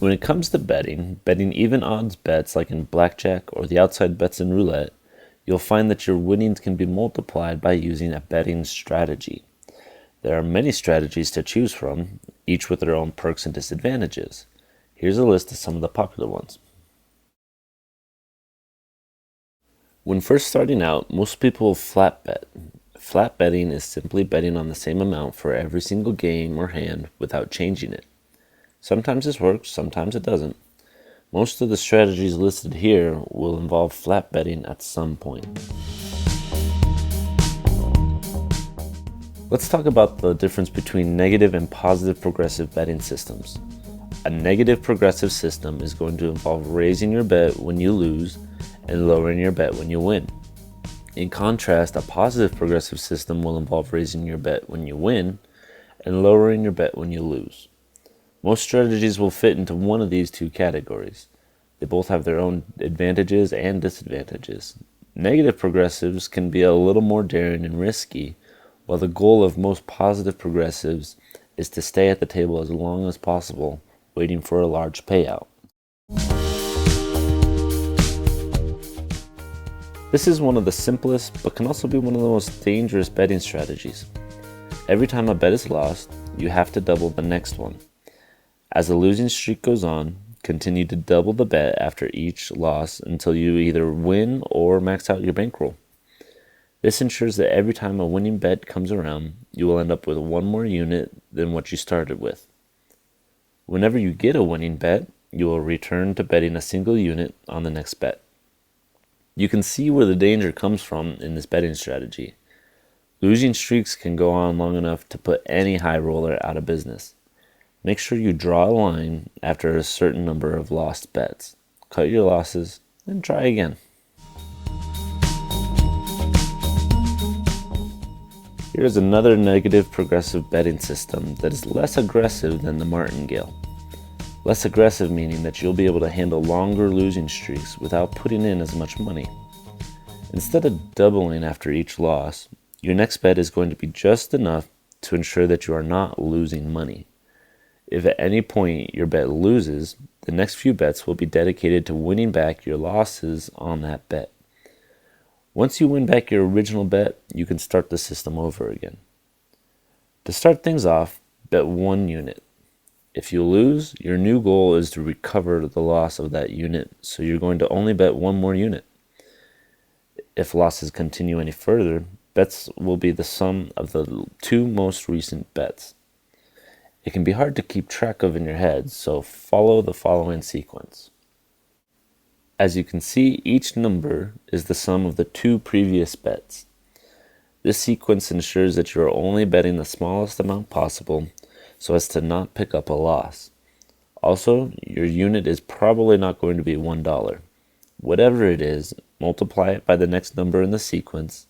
When it comes to betting even odds bets like in Blackjack or the outside bets in Roulette, you'll find that your winnings can be multiplied by using a betting strategy. There are many strategies to choose from, each with their own perks and disadvantages. Here's a list of some of the popular ones. When first starting out, most people will flat bet. Flat betting is simply betting on the same amount for every single game or hand without changing it. Sometimes this works, sometimes it doesn't. Most of the strategies listed here will involve flat betting at some point. Let's talk about the difference between negative and positive progressive betting systems. A negative progressive system is going to involve raising your bet when you lose and lowering your bet when you win. In contrast, a positive progressive system will involve raising your bet when you win and lowering your bet when you lose. Most strategies will fit into one of these two categories. They both have their own advantages and disadvantages. Negative progressives can be a little more daring and risky, while the goal of most positive progressives is to stay at the table as long as possible, waiting for a large payout. This is one of the simplest, but can also be one of the most dangerous betting strategies. Every time a bet is lost, you have to double the next one. As the losing streak goes on, continue to double the bet after each loss until you either win or max out your bankroll. This ensures that every time a winning bet comes around, you will end up with one more unit than what you started with. Whenever you get a winning bet, you will return to betting a single unit on the next bet. You can see where the danger comes from in this betting strategy. Losing streaks can go on long enough to put any high roller out of business. Make sure you draw a line after a certain number of lost bets. Cut your losses and try again. Here's another negative progressive betting system that is less aggressive than the Martingale. Less aggressive meaning that you'll be able to handle longer losing streaks without putting in as much money. Instead of doubling after each loss, your next bet is going to be just enough to ensure that you are not losing money. If at any point your bet loses, the next few bets will be dedicated to winning back your losses on that bet. Once you win back your original bet, you can start the system over again. To start things off, bet one unit. If you lose, your new goal is to recover the loss of that unit, so you're going to only bet one more unit. If losses continue any further, bets will be the sum of the two most recent bets. It can be hard to keep track of in your head, so follow the following sequence. As you can see, each number is the sum of the two previous bets. This sequence ensures that you are only betting the smallest amount possible so as to not pick up a loss. Also, your unit is probably not going to be $1. Whatever it is, multiply it by the next number in the sequence,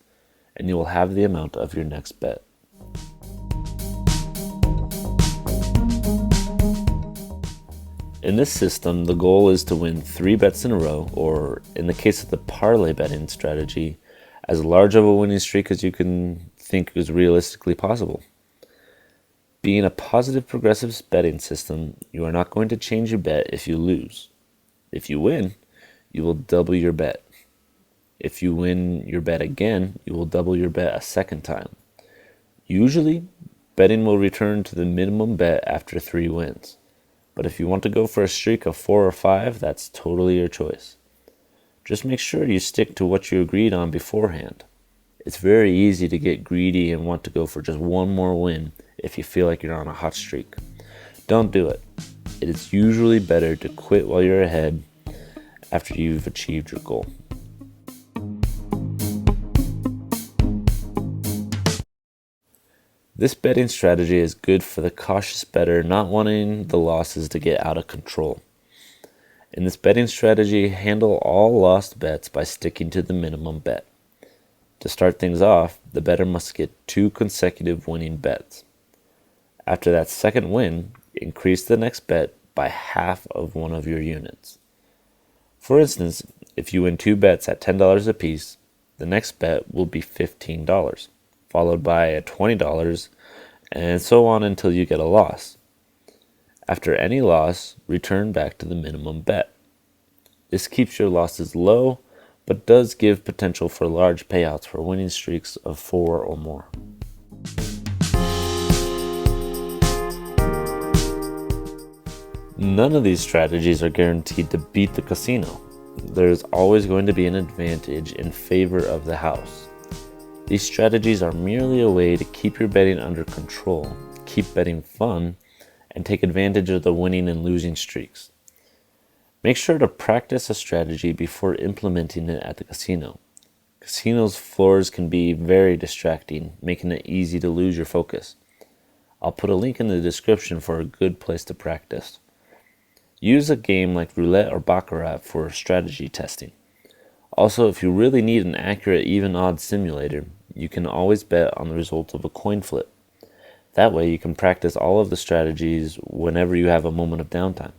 and you will have the amount of your next bet. In this system, the goal is to win 3 bets in a row, or in the case of the parlay betting strategy, as large of a winning streak as you can think is realistically possible. Being a positive progressive betting system, you are not going to change your bet if you lose. If you win, you will double your bet. If you win your bet again, you will double your bet a second time. Usually, betting will return to the minimum bet after 3 wins. But if you want to go for a streak of 4 or 5, that's totally your choice. Just make sure you stick to what you agreed on beforehand. It's very easy to get greedy and want to go for just one more win if you feel like you're on a hot streak. Don't do it. It is usually better to quit while you're ahead after you've achieved your goal. This betting strategy is good for the cautious bettor not wanting the losses to get out of control. In this betting strategy, handle all lost bets by sticking to the minimum bet. To start things off, the bettor must get 2 consecutive winning bets. After that second win, increase the next bet by half of one of your units. For instance, if you win 2 bets at $10 apiece, the next bet will be $15, followed by $20, and so on until you get a loss. After any loss, return back to the minimum bet. This keeps your losses low, but does give potential for large payouts for winning streaks of 4 or more. None of these strategies are guaranteed to beat the casino. There is always going to be an advantage in favor of the house. These strategies are merely a way to keep your betting under control, keep betting fun, and take advantage of the winning and losing streaks. Make sure to practice a strategy before implementing it at the casino. Casinos' floors can be very distracting, making it easy to lose your focus. I'll put a link in the description for a good place to practice. Use a game like Roulette or Baccarat for strategy testing. Also, if you really need an accurate even odds simulator, you can always bet on the result of a coin flip. That way you can practice all of the strategies whenever you have a moment of downtime.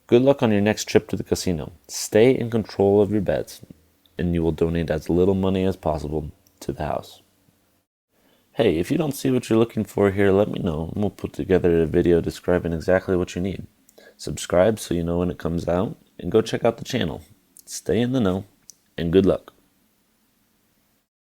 Good luck on your next trip to the casino. Stay in control of your bets, and you will donate as little money as possible to the house. Hey, if you don't see what you're looking for here, let me know, and we'll put together a video describing exactly what you need. Subscribe so you know when it comes out, and go check out the channel. Stay in the know, and good luck.